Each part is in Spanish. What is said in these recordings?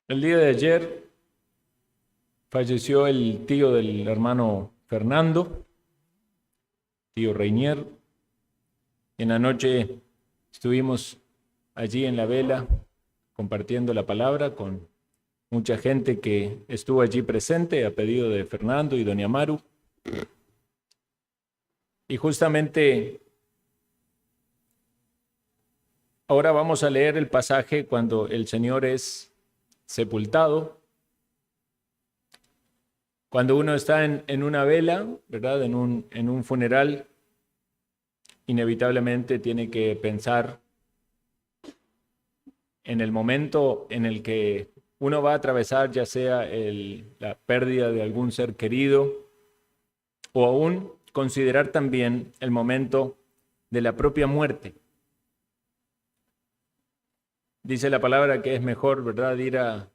El día de ayer falleció el tío del hermano Fernando, tío Reinier. En la noche estuvimos allí en la vela compartiendo la palabra con mucha gente que estuvo allí presente a pedido de Fernando y doña Maru. Y justamente ahora vamos a leer el pasaje cuando el Señor es sepultado. Cuando uno está en una vela, ¿verdad? En un funeral, inevitablemente tiene que pensar en el momento en el que uno va a atravesar, ya sea la pérdida de algún ser querido, o aún considerar también el momento de la propia muerte. Dice la palabra que es mejor, ¿verdad?, ir al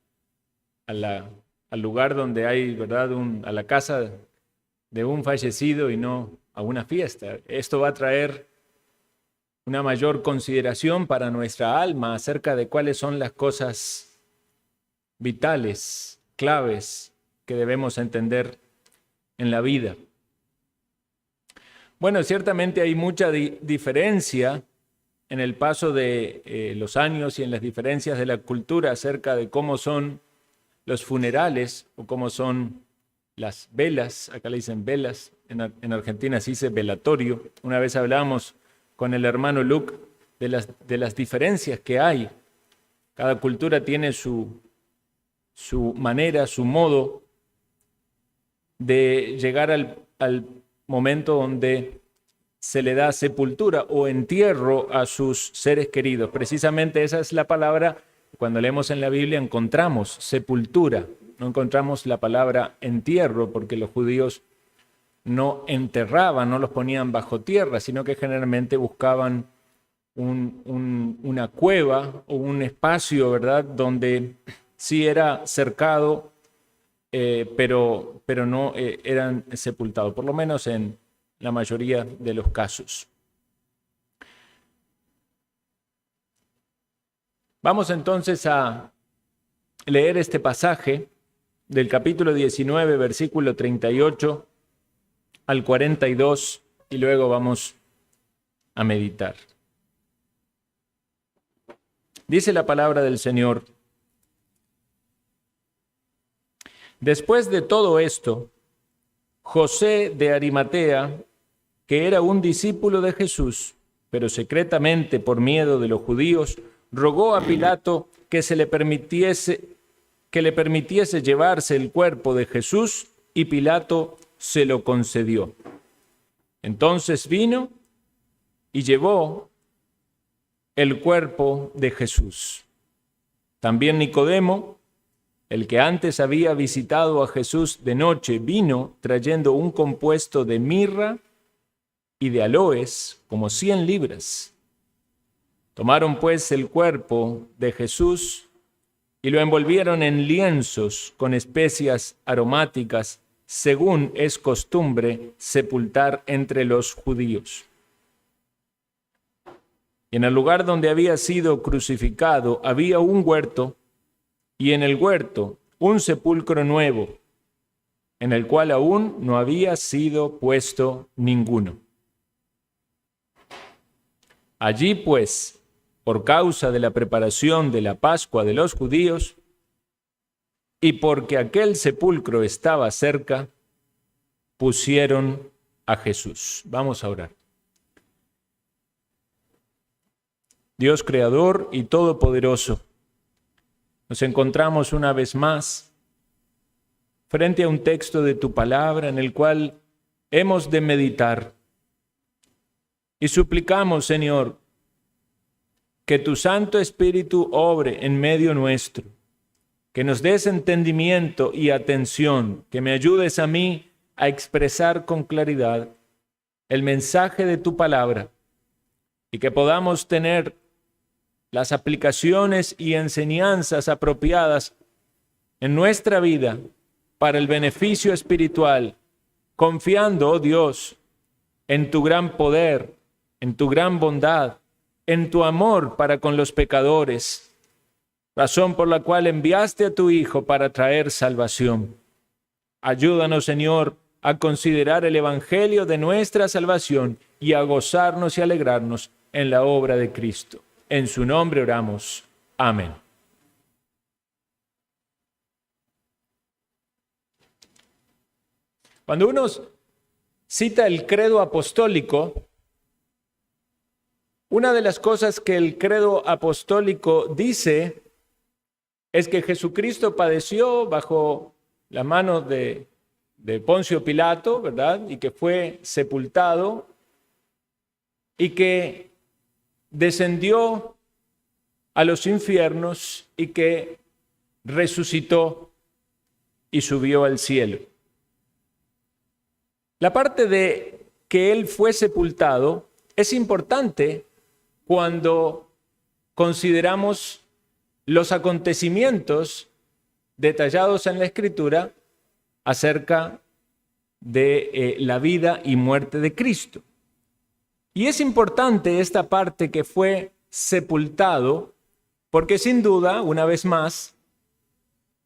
lugar donde hay, ¿verdad?, a la casa de un fallecido y no a una fiesta. Esto va a traer una mayor consideración para nuestra alma acerca de cuáles son las cosas vitales, claves que debemos entender en la vida. Bueno, ciertamente hay mucha diferencia en el paso de los años y en las diferencias de la cultura acerca de cómo son los funerales o cómo son las velas. Acá le dicen velas, en Argentina se dice velatorio. Una vez hablamos con el hermano Luke de las diferencias que hay. Cada cultura tiene su manera, su modo de llegar al momento donde se le da sepultura o entierro a sus seres queridos. Precisamente esa es la palabra, cuando leemos en la Biblia encontramos sepultura, no encontramos la palabra entierro, porque los judíos no enterraban, no los ponían bajo tierra, sino que generalmente buscaban una cueva o un espacio, ¿verdad?, donde sí era cercado, pero no eran sepultados, por lo menos en la mayoría de los casos. Vamos entonces a leer este pasaje del capítulo 19, versículo 38 al 42, y luego vamos a meditar. Dice la palabra del Señor: después de todo esto, José de Arimatea, que era un discípulo de Jesús, pero secretamente por miedo de los judíos, rogó a Pilato que le permitiese llevarse el cuerpo de Jesús, y Pilato se lo concedió. Entonces vino y llevó el cuerpo de Jesús. También Nicodemo, el que antes había visitado a Jesús de noche, vino trayendo un compuesto de mirra y de aloes, como 100 libras. Tomaron pues el cuerpo de Jesús y lo envolvieron en lienzos con especias aromáticas, según es costumbre sepultar entre los judíos. Y en el lugar donde había sido crucificado había un huerto, y en el huerto un sepulcro nuevo, en el cual aún no había sido puesto ninguno. Allí pues, por causa de la preparación de la Pascua de los judíos, y porque aquel sepulcro estaba cerca, pusieron a Jesús. Vamos a orar. Dios creador y todopoderoso, nos encontramos una vez más frente a un texto de tu palabra en el cual hemos de meditar. Y suplicamos, Señor, que tu Santo Espíritu obre en medio nuestro, que nos des entendimiento y atención, que me ayudes a mí a expresar con claridad el mensaje de tu palabra y que podamos tener las aplicaciones y enseñanzas apropiadas en nuestra vida para el beneficio espiritual, confiando, oh Dios, en tu gran poder, en tu gran bondad, en tu amor para con los pecadores, razón por la cual enviaste a tu Hijo para traer salvación. Ayúdanos, Señor, a considerar el Evangelio de nuestra salvación y a gozarnos y alegrarnos en la obra de Cristo. En su nombre oramos. Amén. Cuando uno cita el credo apostólico, una de las cosas que el credo apostólico dice es que Jesucristo padeció bajo la mano de Poncio Pilato, ¿verdad? Y que fue sepultado y que descendió a los infiernos y que resucitó y subió al cielo. La parte de que él fue sepultado es importante cuando consideramos los acontecimientos detallados en la Escritura acerca de la vida y muerte de Cristo. Y es importante esta parte que fue sepultado, porque sin duda, una vez más,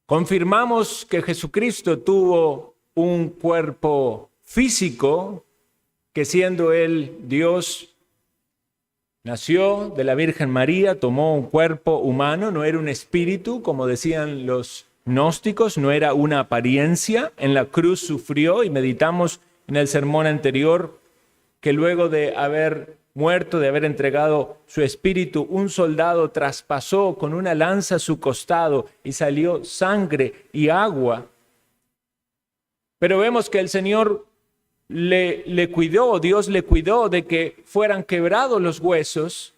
confirmamos que Jesucristo tuvo un cuerpo físico, que siendo él Dios, nació de la Virgen María, tomó un cuerpo humano, no era un espíritu, como decían los gnósticos, no era una apariencia. En la cruz sufrió, y meditamos en el sermón anterior que luego de haber muerto, de haber entregado su espíritu, un soldado traspasó con una lanza su costado y salió sangre y agua. Pero vemos que el Señor le cuidó, Dios le cuidó de que fueran quebrados los huesos,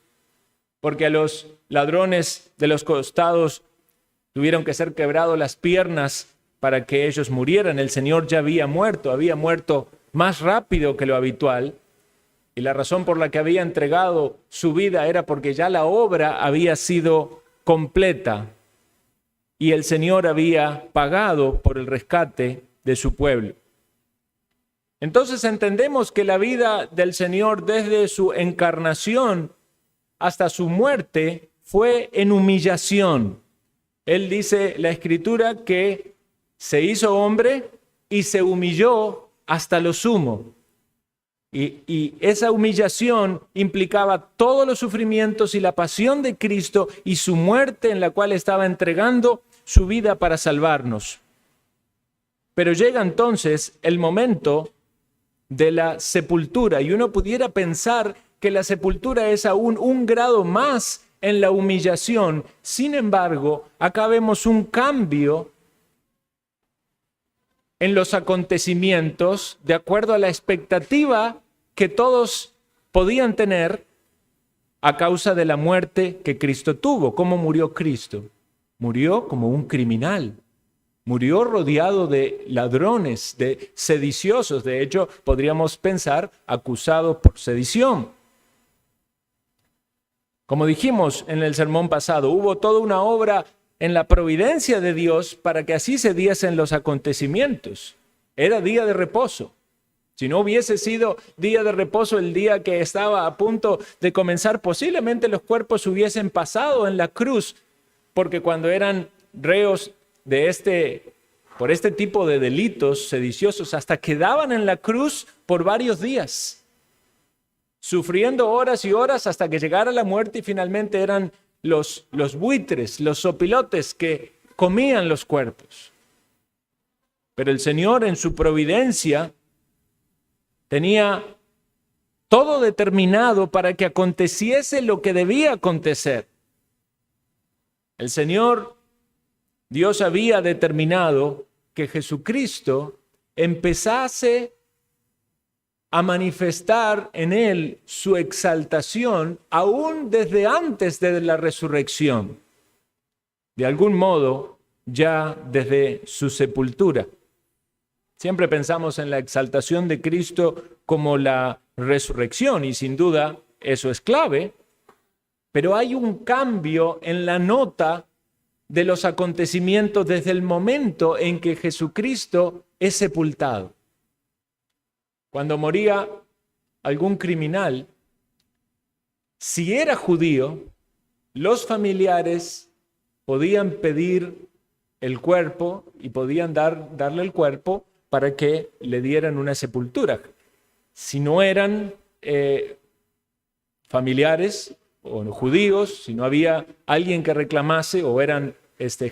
porque a los ladrones de los costados tuvieron que ser quebrados las piernas para que ellos murieran. El Señor ya había muerto más rápido que lo habitual, y la razón por la que había entregado su vida era porque ya la obra había sido completa y el Señor había pagado por el rescate de su pueblo. Entonces entendemos que la vida del Señor desde su encarnación hasta su muerte fue en humillación. Él dice la Escritura que se hizo hombre y se humilló hasta lo sumo. Y esa humillación implicaba todos los sufrimientos y la pasión de Cristo y su muerte, en la cual estaba entregando su vida para salvarnos. Pero llega entonces el momento de la sepultura, y uno pudiera pensar que la sepultura es aún un grado más en la humillación. Sin embargo, acá vemos un cambio en los acontecimientos de acuerdo a la expectativa que todos podían tener a causa de la muerte que Cristo tuvo. ¿Cómo murió Cristo? Murió como un criminal. Murió rodeado de ladrones, de sediciosos. De hecho, podríamos pensar acusado por sedición. Como dijimos en el sermón pasado, hubo toda una obra en la providencia de Dios para que así se diesen los acontecimientos. Era día de reposo. Si no hubiese sido día de reposo el día que estaba a punto de comenzar, posiblemente los cuerpos hubiesen pasado en la cruz, porque cuando eran reos por este tipo de delitos sediciosos, hasta quedaban en la cruz por varios días, sufriendo horas y horas hasta que llegara la muerte, y finalmente eran los buitres, los zopilotes que comían los cuerpos. Pero el Señor en su providencia tenía todo determinado para que aconteciese lo que debía acontecer. El Señor, Dios había determinado que Jesucristo empezase a manifestar en él su exaltación aún desde antes de la resurrección. De algún modo, ya desde su sepultura. Siempre pensamos en la exaltación de Cristo como la resurrección, y sin duda eso es clave, pero hay un cambio en la nota de los acontecimientos desde el momento en que Jesucristo es sepultado. Cuando moría algún criminal, si era judío, los familiares podían pedir el cuerpo y podían darle el cuerpo para que le dieran una sepultura. Si no eran familiares o judíos, si no había alguien que reclamase o eran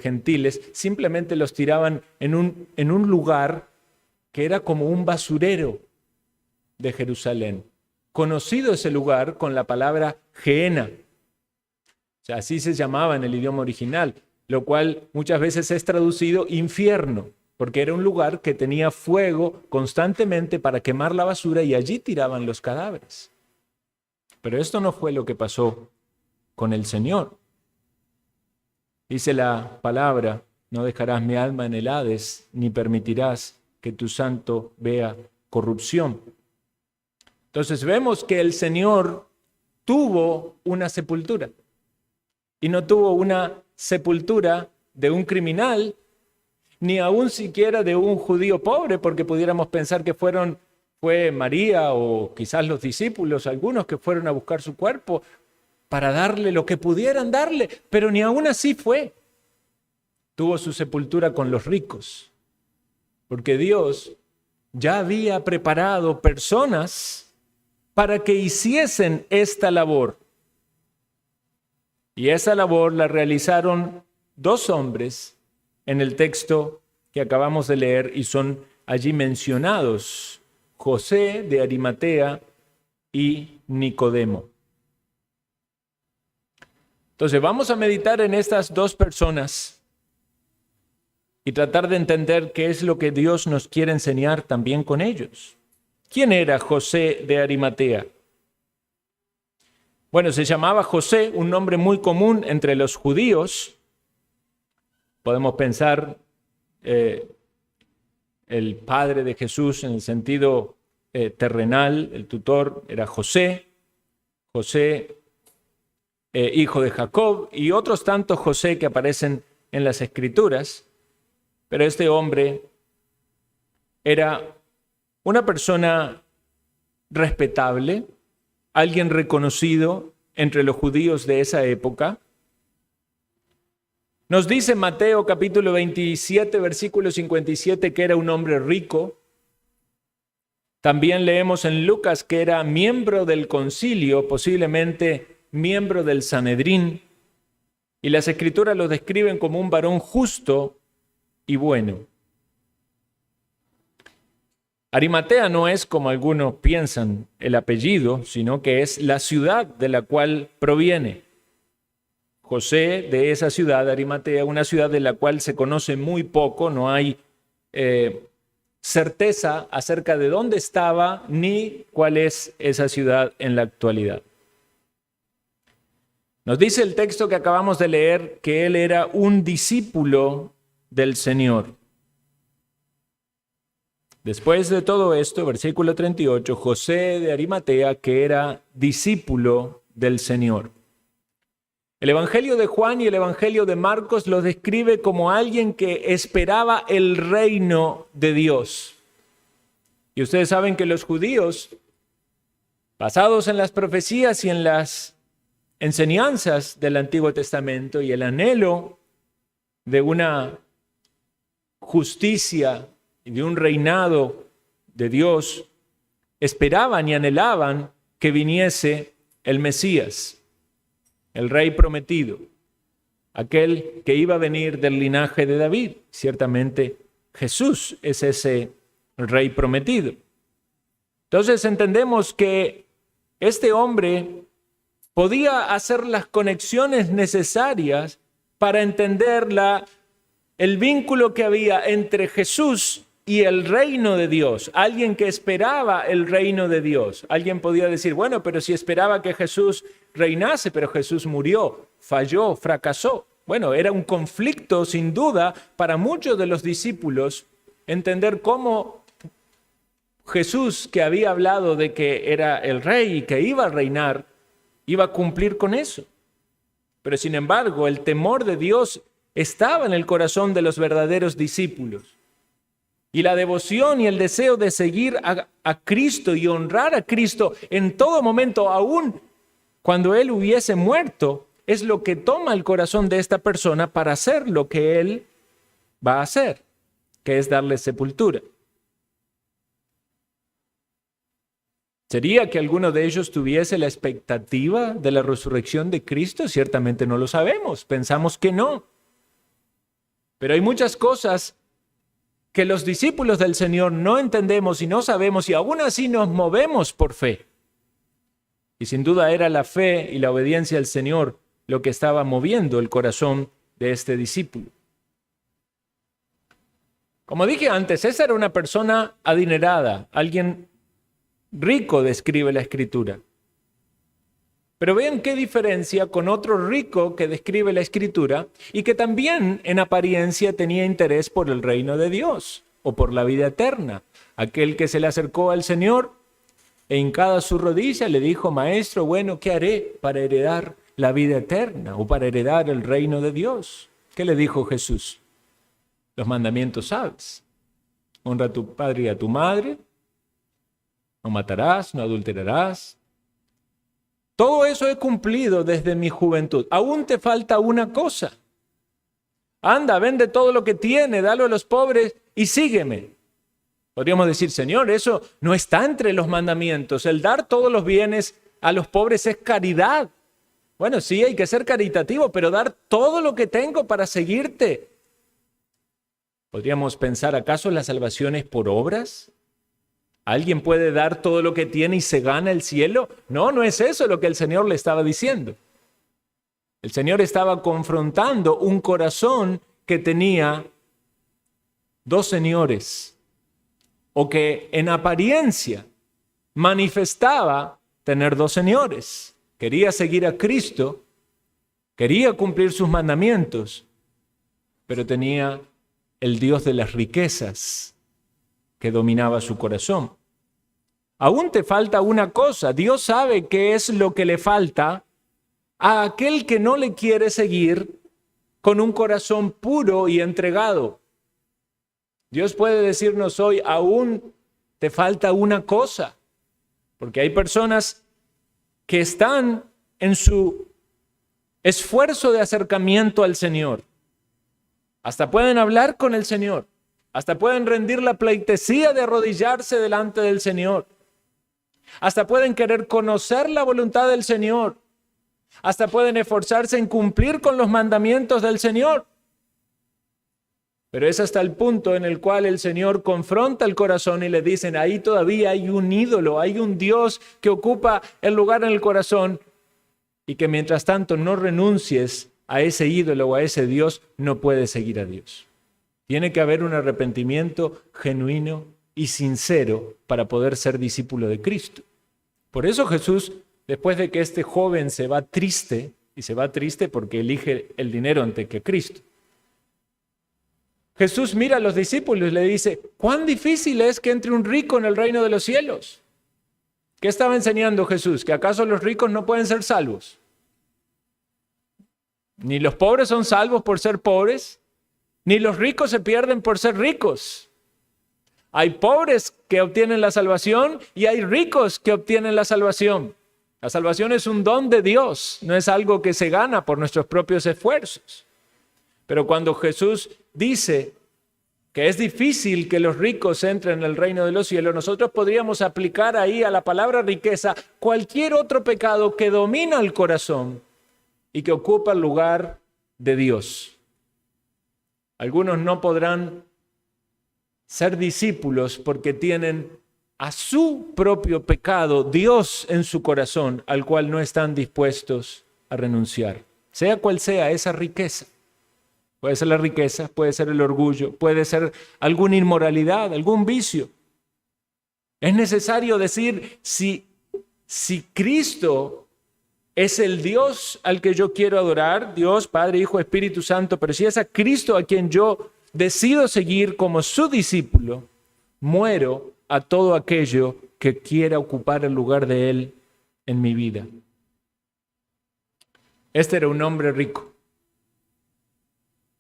gentiles, simplemente los tiraban en un lugar que era como un basurero de Jerusalén. Conocido ese lugar con la palabra Gehenna. O sea, así se llamaba en el idioma original, lo cual muchas veces es traducido infierno, porque era un lugar que tenía fuego constantemente para quemar la basura y allí tiraban los cadáveres. Pero esto no fue lo que pasó con el Señor. Dice la palabra: no dejarás mi alma en el Hades, ni permitirás que tu santo vea corrupción. Entonces vemos que el Señor tuvo una sepultura. Y no tuvo una sepultura de un criminal, ni aún siquiera de un judío pobre, porque pudiéramos pensar que fue María o quizás los discípulos, algunos que fueron a buscar su cuerpo para darle lo que pudieran darle, pero ni aún así fue. Tuvo su sepultura con los ricos, porque Dios ya había preparado personas para que hiciesen esta labor. Y esa labor la realizaron 2 hombres en el texto que acabamos de leer y son allí mencionados: José de Arimatea y Nicodemo. Entonces vamos a meditar en estas 2 personas y tratar de entender qué es lo que Dios nos quiere enseñar también con ellos. ¿Quién era José de Arimatea? Bueno, se llamaba José, un nombre muy común entre los judíos. Podemos pensar el padre de Jesús en el sentido terrenal, el tutor era José, hijo de Jacob, y otros tantos José que aparecen en las Escrituras. Pero este hombre era una persona respetable, alguien reconocido entre los judíos de esa época. Nos dice Mateo capítulo 27, versículo 57, que era un hombre rico. También leemos en Lucas que era miembro del concilio, posiblemente miembro del Sanedrín. Y las Escrituras lo describen como un varón justo y bueno. Arimatea no es, como algunos piensan, el apellido, sino que es la ciudad de la cual proviene. José de esa ciudad, Arimatea, una ciudad de la cual se conoce muy poco, no hay certeza acerca de dónde estaba ni cuál es esa ciudad en la actualidad. Nos dice el texto que acabamos de leer que él era un discípulo del Señor. Después de todo esto, versículo 38, José de Arimatea, que era discípulo del Señor. El Evangelio de Juan y el Evangelio de Marcos los describe como alguien que esperaba el reino de Dios. Y ustedes saben que los judíos, basados en las profecías y en las enseñanzas del Antiguo Testamento y el anhelo de una justicia y de un reinado de Dios, esperaban y anhelaban que viniese el Mesías, el Rey prometido, aquel que iba a venir del linaje de David. Ciertamente Jesús es ese Rey prometido. Entonces entendemos que este hombre podía hacer las conexiones necesarias para entender el vínculo que había entre Jesús y el reino de Dios, alguien que esperaba el reino de Dios. Alguien podía decir, bueno, pero si esperaba que Jesús reinase, pero Jesús murió, falló, fracasó. Bueno, era un conflicto sin duda para muchos de los discípulos entender cómo Jesús, que había hablado de que era el rey y que iba a reinar, iba a cumplir con eso. Pero sin embargo, el temor de Dios estaba en el corazón de los verdaderos discípulos. Y la devoción y el deseo de seguir a Cristo y honrar a Cristo en todo momento, aún cuando Él hubiese muerto, es lo que toma el corazón de esta persona para hacer lo que él va a hacer, que es darle sepultura. ¿Sería que alguno de ellos tuviese la expectativa de la resurrección de Cristo? Ciertamente no lo sabemos, pensamos que no. Pero hay muchas cosas que los discípulos del Señor no entendemos y no sabemos, y aún así nos movemos por fe. Y sin duda era la fe y la obediencia al Señor lo que estaba moviendo el corazón de este discípulo. Como dije antes, esa era una persona adinerada, alguien rico, describe la Escritura. Pero vean qué diferencia con otro rico que describe la Escritura y que también en apariencia tenía interés por el reino de Dios o por la vida eterna. Aquel que se le acercó al Señor e hincada su rodilla le dijo: Maestro, bueno, ¿qué haré para heredar la vida eterna o para heredar el reino de Dios? ¿Qué le dijo Jesús? Los mandamientos sabes. Honra a tu padre y a tu madre. No matarás, no adulterarás. Todo eso he cumplido desde mi juventud. Aún te falta una cosa. Anda, vende todo lo que tiene, dalo a los pobres y sígueme. Podríamos decir: Señor, eso no está entre los mandamientos. El dar todos los bienes a los pobres es caridad. Bueno, sí, hay que ser caritativo, pero dar todo lo que tengo para seguirte. Podríamos pensar: ¿acaso la salvación es por obras? ¿Alguien puede dar todo lo que tiene y se gana el cielo? No, no es eso lo que el Señor le estaba diciendo. El Señor estaba confrontando un corazón que tenía dos señores, o que en apariencia manifestaba tener dos señores. Quería seguir a Cristo, quería cumplir sus mandamientos, pero tenía el Dios de las riquezas que dominaba su corazón. Aún te falta una cosa. Dios sabe qué es lo que le falta a aquel que no le quiere seguir con un corazón puro y entregado. Dios puede decirnos hoy: aún te falta una cosa, porque hay personas que están en su esfuerzo de acercamiento al Señor. Hasta pueden hablar con el Señor. Hasta pueden rendir la pleitesía de arrodillarse delante del Señor. Hasta pueden querer conocer la voluntad del Señor. Hasta pueden esforzarse en cumplir con los mandamientos del Señor. Pero es hasta el punto en el cual el Señor confronta el corazón y le dicen: ahí todavía hay un ídolo, hay un Dios que ocupa el lugar en el corazón, y que mientras tanto no renuncies a ese ídolo o a ese Dios, no puedes seguir a Dios. Tiene que haber un arrepentimiento genuino y sincero para poder ser discípulo de Cristo. Por eso Jesús, después de que este joven se va triste, y se va triste porque elige el dinero antes que Cristo, Jesús mira a los discípulos y le dice: ¿cuán difícil es que entre un rico en el reino de los cielos? ¿Qué estaba enseñando Jesús? ¿Que acaso los ricos no pueden ser salvos? Ni los pobres son salvos por ser pobres, ni los ricos se pierden por ser ricos. Hay pobres que obtienen la salvación y hay ricos que obtienen la salvación. La salvación es un don de Dios, no es algo que se gana por nuestros propios esfuerzos. Pero cuando Jesús dice que es difícil que los ricos entren en el reino de los cielos, nosotros podríamos aplicar ahí a la palabra riqueza cualquier otro pecado que domina el corazón y que ocupa el lugar de Dios. Algunos no podrán ser discípulos porque tienen a su propio pecado, Dios en su corazón, al cual no están dispuestos a renunciar. Sea cual sea esa riqueza. Puede ser la riqueza, puede ser el orgullo, puede ser alguna inmoralidad, algún vicio. Es necesario decir: si Cristo es el Dios al que yo quiero adorar, Dios, Padre, Hijo, Espíritu Santo, pero si es a Cristo a quien yo decido seguir como su discípulo, muero a todo aquello que quiera ocupar el lugar de Él en mi vida. Este era un hombre rico,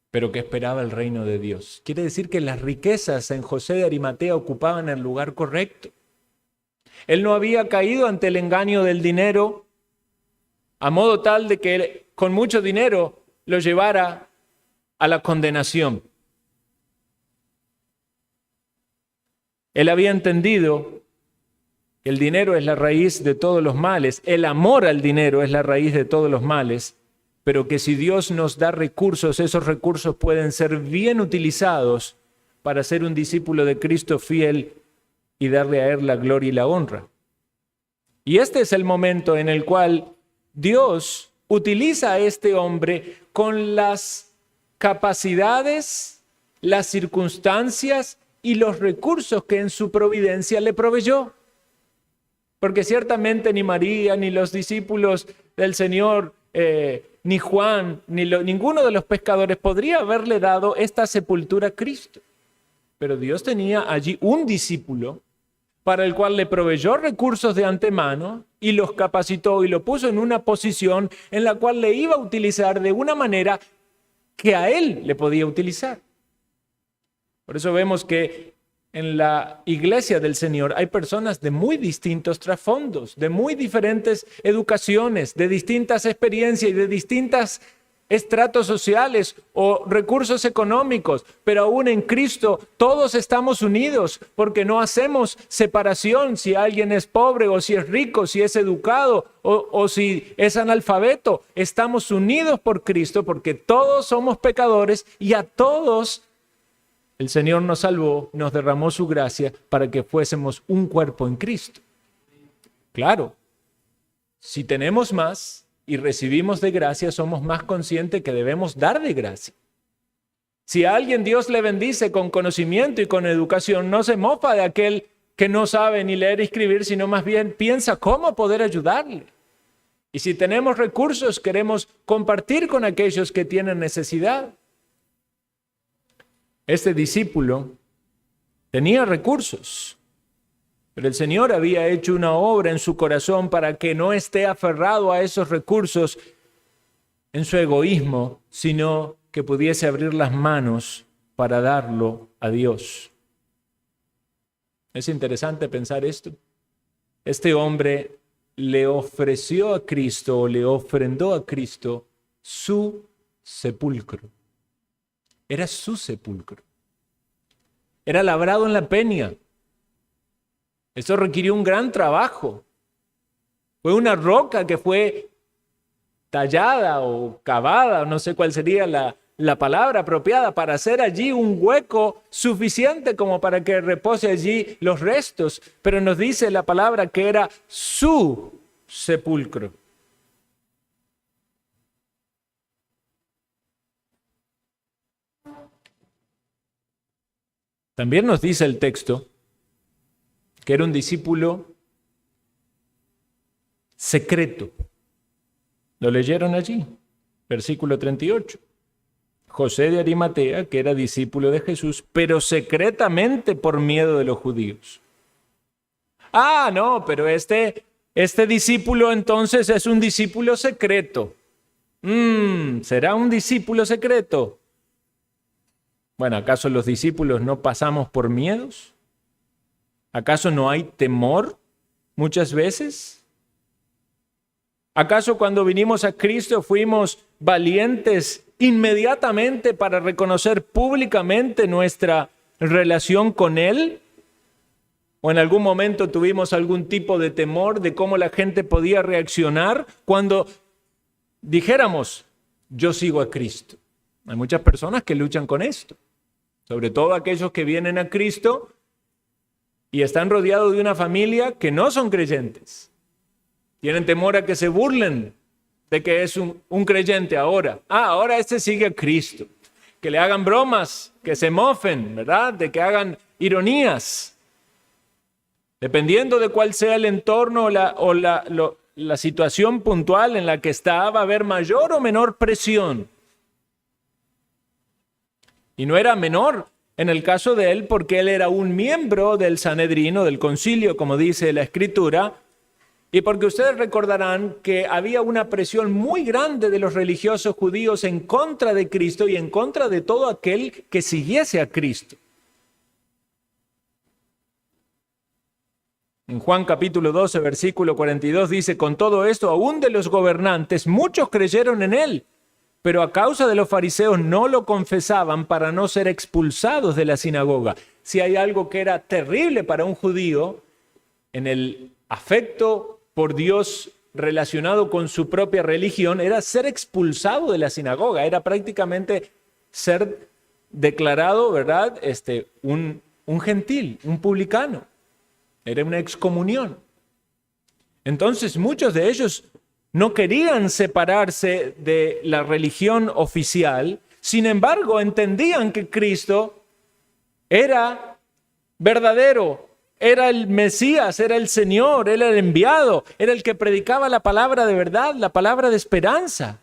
pero que esperaba el reino de Dios. Quiere decir que las riquezas en José de Arimatea ocupaban el lugar correcto. Él no había caído ante el engaño del dinero, a modo tal de que él, con mucho dinero lo llevara a la condenación. Él había entendido que el dinero es la raíz de todos los males, el amor al dinero es la raíz de todos los males, pero que si Dios nos da recursos, esos recursos pueden ser bien utilizados para ser un discípulo de Cristo fiel y darle a Él la gloria y la honra. Y este es el momento en el cual Dios utiliza a este hombre con las capacidades, las circunstancias y los recursos que en su providencia le proveyó. Porque ciertamente ni María, ni los discípulos del Señor, ni Juan, ninguno de los pescadores podría haberle dado esta sepultura a Cristo. Pero Dios tenía allí un discípulo para el cual le proveyó recursos de antemano y los capacitó y lo puso en una posición en la cual le iba a utilizar de una manera que a él le podía utilizar. Por eso vemos que en la iglesia del Señor hay personas de muy distintos trasfondos, de muy diferentes educaciones, de distintas experiencias y de distintos estratos sociales o recursos económicos, pero aún en Cristo todos estamos unidos porque no hacemos separación si alguien es pobre o si es rico, si es educado o si es analfabeto. Estamos unidos por Cristo porque todos somos pecadores y a todos el Señor nos salvó, nos derramó su gracia para que fuésemos un cuerpo en Cristo. Claro, si tenemos más y recibimos de gracia, somos más conscientes que debemos dar de gracia. Si a alguien Dios le bendice con conocimiento y con educación, no se mofa de aquel que no sabe ni leer ni escribir, sino más bien piensa cómo poder ayudarle. Y si tenemos recursos, queremos compartir con aquellos que tienen necesidad. Este discípulo tenía recursos, pero el Señor había hecho una obra en su corazón para que no esté aferrado a esos recursos en su egoísmo, sino que pudiese abrir las manos para darlo a Dios. Es interesante pensar esto. Este hombre le ofreció a Cristo, o le ofrendó a Cristo su sepulcro. Era su sepulcro. Era labrado en la peña. Eso requirió un gran trabajo. Fue una roca que fue tallada o cavada, no sé cuál sería la palabra apropiada, para hacer allí un hueco suficiente como para que repose allí los restos. Pero nos dice la palabra que era su sepulcro. También nos dice el texto que era un discípulo secreto. Lo leyeron allí, versículo 38. José de Arimatea, que era discípulo de Jesús, pero secretamente por miedo de los judíos. Ah, no, pero este discípulo entonces es un discípulo secreto. ¿Será un discípulo secreto? Bueno, ¿acaso los discípulos no pasamos por miedos? ¿Acaso no hay temor muchas veces? ¿Acaso cuando vinimos a Cristo fuimos valientes inmediatamente para reconocer públicamente nuestra relación con Él? ¿O en algún momento tuvimos algún tipo de temor de cómo la gente podía reaccionar cuando dijéramos, yo sigo a Cristo? Hay muchas personas que luchan con esto, sobre todo aquellos que vienen a Cristo y están rodeados de una familia que no son creyentes. Tienen temor a que se burlen de que es un creyente ahora. Ahora este sigue a Cristo. Que le hagan bromas, que se mofen, ¿verdad? De que hagan ironías. Dependiendo de cuál sea el entorno o la situación puntual en la que está, va a haber mayor o menor presión. Y no era menor en el caso de él porque él era un miembro del Sanedrino, del concilio, como dice la Escritura, y porque ustedes recordarán que había una presión muy grande de los religiosos judíos en contra de Cristo y en contra de todo aquel que siguiese a Cristo. En Juan capítulo 12, versículo 42 dice, con todo esto, aún de los gobernantes, muchos creyeron en él, pero a causa de los fariseos no lo confesaban para no ser expulsados de la sinagoga. Si hay algo que era terrible para un judío, en el afecto por Dios relacionado con su propia religión, era ser expulsado de la sinagoga, era prácticamente ser declarado, ¿verdad? Un gentil, un publicano. Era una excomunión. Entonces muchos de ellos no querían separarse de la religión oficial, sin embargo entendían que Cristo era verdadero, era el Mesías, era el Señor, era el enviado, era el que predicaba la palabra de verdad, la palabra de esperanza.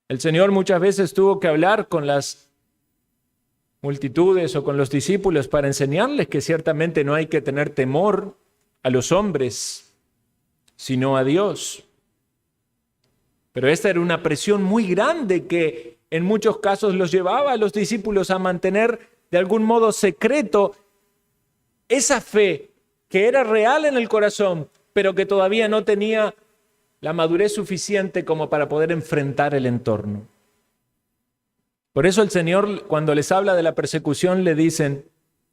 El Señor muchas veces tuvo que hablar con las multitudes o con los discípulos para enseñarles que ciertamente no hay que tener temor a los hombres, sino a Dios. Pero esta era una presión muy grande que en muchos casos los llevaba a los discípulos a mantener de algún modo secreto esa fe que era real en el corazón, pero que todavía no tenía la madurez suficiente como para poder enfrentar el entorno. Por eso el Señor, cuando les habla de la persecución, le dicen,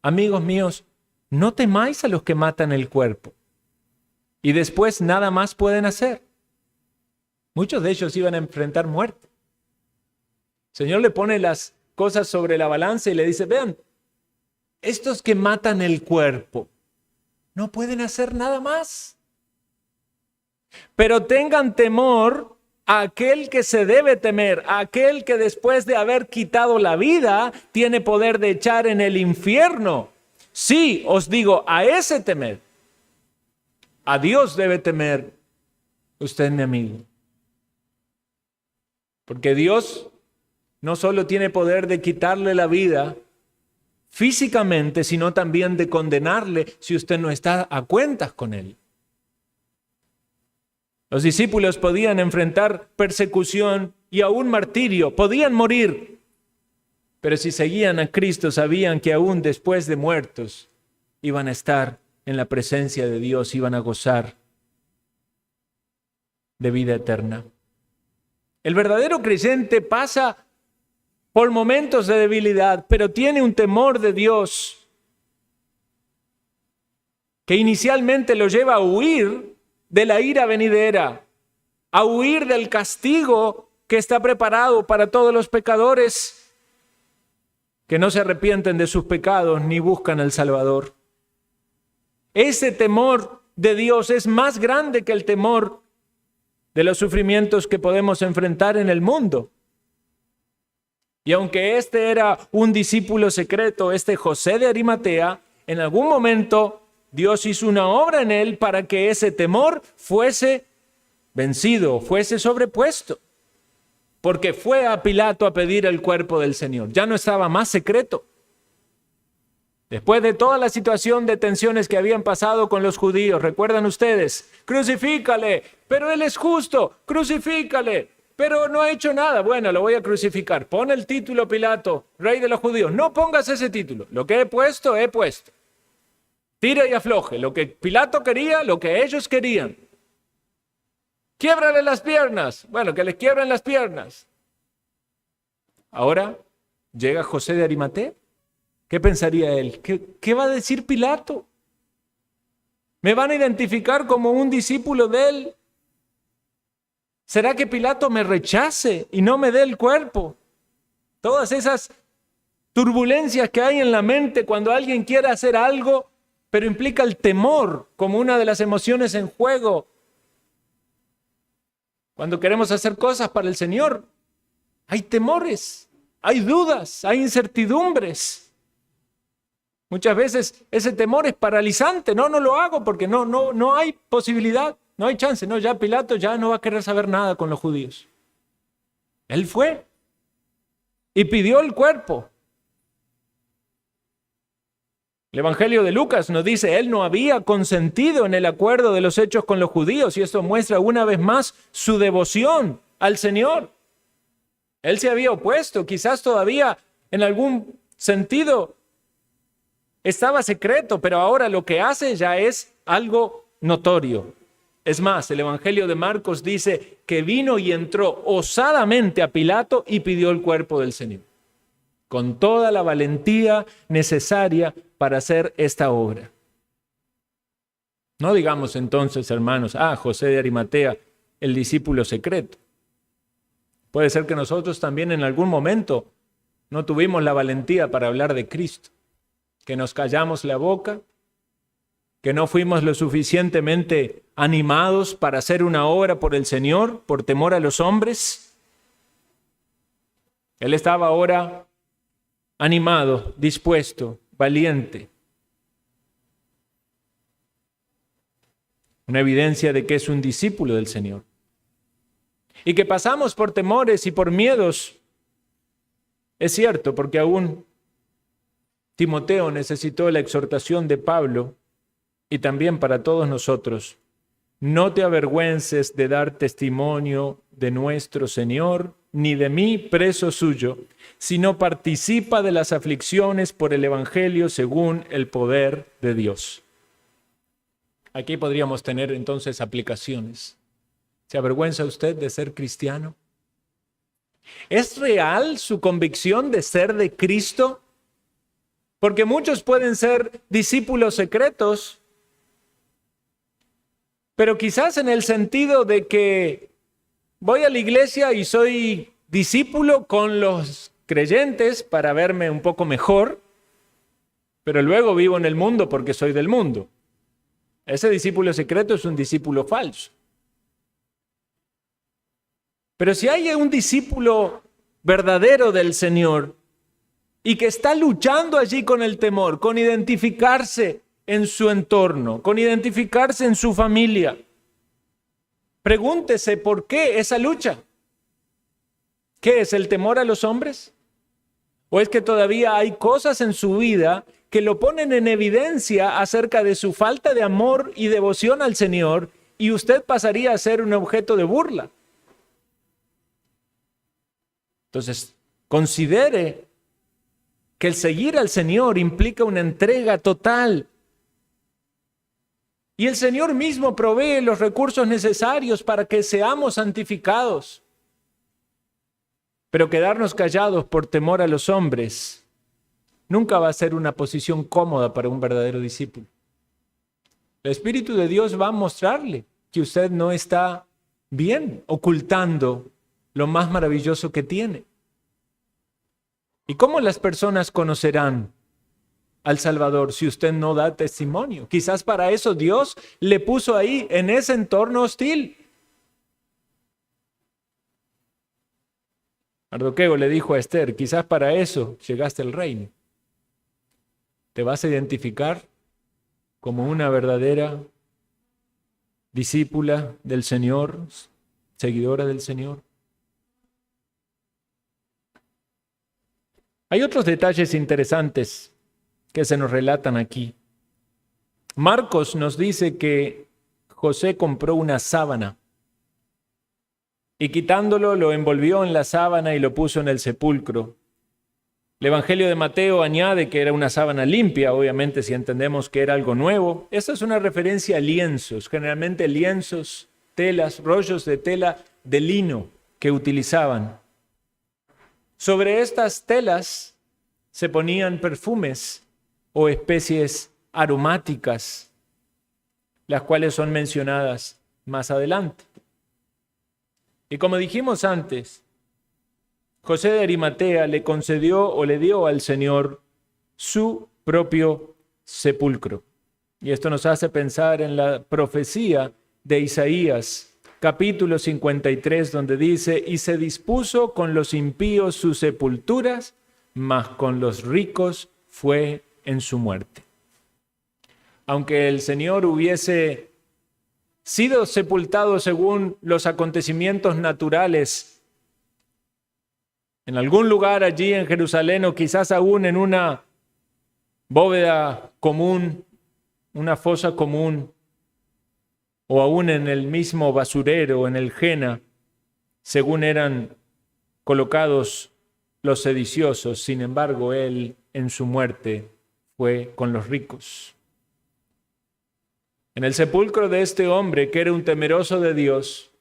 amigos míos, no temáis a los que matan el cuerpo y después nada más pueden hacer. Muchos de ellos iban a enfrentar muerte. El Señor le pone las cosas sobre la balanza y le dice, vean, estos que matan el cuerpo no pueden hacer nada más. Pero tengan temor a aquel que se debe temer, a aquel que después de haber quitado la vida tiene poder de echar en el infierno. Sí, os digo, a ese temer. A Dios debe temer usted, mi amigo. Porque Dios no solo tiene poder de quitarle la vida físicamente, sino también de condenarle si usted no está a cuentas con él. Los discípulos podían enfrentar persecución y aún martirio, podían morir, pero si seguían a Cristo sabían que aún después de muertos iban a estar en la presencia de Dios, iban a gozar de vida eterna. El verdadero creyente pasa por momentos de debilidad, pero tiene un temor de Dios que inicialmente lo lleva a huir de la ira venidera, a huir del castigo que está preparado para todos los pecadores que no se arrepienten de sus pecados ni buscan al Salvador. Ese temor de Dios es más grande que el temor de los sufrimientos que podemos enfrentar en el mundo. Y aunque este era un discípulo secreto, José de Arimatea, en algún momento Dios hizo una obra en él para que ese temor fuese vencido, fuese sobrepuesto. Porque fue a Pilato a pedir el cuerpo del Señor. Ya no estaba más secreto. Después de toda la situación de tensiones que habían pasado con los judíos, ¿recuerdan ustedes? Crucifícale, pero él es justo, crucifícale, pero no ha hecho nada. Bueno, lo voy a crucificar. Pon el título Pilato, rey de los judíos. No pongas ese título. Lo que he puesto, he puesto. Tira y afloje, lo que Pilato quería, lo que ellos querían. Quiébrale las piernas. Bueno, que les quiebren las piernas. Ahora llega José de Arimatea. ¿Qué pensaría él? ¿Qué va a decir Pilato? ¿Me van a identificar como un discípulo de él? ¿Será que Pilato me rechace y no me dé el cuerpo? Todas esas turbulencias que hay en la mente cuando alguien quiere hacer algo, pero implica el temor como una de las emociones en juego. Cuando queremos hacer cosas para el Señor, hay temores, hay dudas, hay incertidumbres. Muchas veces ese temor es paralizante. No lo hago porque no hay posibilidad, no hay chance. No, ya Pilato ya no va a querer saber nada con los judíos. Él fue y pidió el cuerpo. El Evangelio de Lucas nos dice, él no había consentido en el acuerdo de los hechos con los judíos, y esto muestra una vez más su devoción al Señor. Él se había opuesto, quizás todavía en algún sentido Estaba secreto, pero ahora lo que hace ya es algo notorio. Es más, el Evangelio de Marcos dice que vino y entró osadamente a Pilato y pidió el cuerpo del Señor, con toda la valentía necesaria para hacer esta obra. No digamos entonces, hermanos, José de Arimatea, el discípulo secreto. Puede ser que nosotros también en algún momento no tuvimos la valentía para hablar de Cristo, que nos callamos la boca, que no fuimos lo suficientemente animados para hacer una obra por el Señor, por temor a los hombres. Él estaba ahora animado, dispuesto, valiente. Una evidencia de que es un discípulo del Señor. Y que pasamos por temores y por miedos, es cierto, porque aún Timoteo necesitó la exhortación de Pablo y también para todos nosotros. No te avergüences de dar testimonio de nuestro Señor, ni de mí, preso suyo, sino participa de las aflicciones por el Evangelio según el poder de Dios. Aquí podríamos tener entonces aplicaciones. ¿Se avergüenza usted de ser cristiano? ¿Es real su convicción de ser de Cristo? Porque muchos pueden ser discípulos secretos, pero quizás en el sentido de que voy a la iglesia y soy discípulo con los creyentes para verme un poco mejor, pero luego vivo en el mundo porque soy del mundo. Ese discípulo secreto es un discípulo falso. Pero si hay un discípulo verdadero del Señor y que está luchando allí con el temor, con identificarse en su entorno, con identificarse en su familia, pregúntese por qué esa lucha. ¿Qué es el temor a los hombres? ¿O es que todavía hay cosas en su vida que lo ponen en evidencia acerca de su falta de amor y devoción al Señor y usted pasaría a ser un objeto de burla? Entonces, considere que el seguir al Señor implica una entrega total. Y el Señor mismo provee los recursos necesarios para que seamos santificados. Pero quedarnos callados por temor a los hombres nunca va a ser una posición cómoda para un verdadero discípulo. El Espíritu de Dios va a mostrarle que usted no está bien ocultando lo más maravilloso que tiene. ¿Y cómo las personas conocerán al Salvador si usted no da testimonio? Quizás para eso Dios le puso ahí, en ese entorno hostil. Mardoqueo le dijo a Esther, quizás para eso llegaste al reino. ¿Te vas a identificar como una verdadera discípula del Señor, seguidora del Señor? Hay otros detalles interesantes que se nos relatan aquí. Marcos nos dice que José compró una sábana y quitándolo lo envolvió en la sábana y lo puso en el sepulcro. El Evangelio de Mateo añade que era una sábana limpia, obviamente si entendemos que era algo nuevo. Esta es una referencia a lienzos, generalmente lienzos, telas, rollos de tela de lino que utilizaban. Sobre estas telas se ponían perfumes o especies aromáticas, las cuales son mencionadas más adelante. Y como dijimos antes, José de Arimatea le concedió o le dio al Señor su propio sepulcro. Y esto nos hace pensar en la profecía de Isaías, capítulo 53, donde dice, y se dispuso con los impíos sus sepulturas, mas con los ricos fue en su muerte. Aunque el Señor hubiese sido sepultado según los acontecimientos naturales, en algún lugar allí en Jerusalén o quizás aún en una bóveda común, una fosa común, o aún en el mismo basurero, en el Jena, según eran colocados los sediciosos. Sin embargo, él en su muerte fue con los ricos. En el sepulcro de este hombre, que era un temeroso de Dios,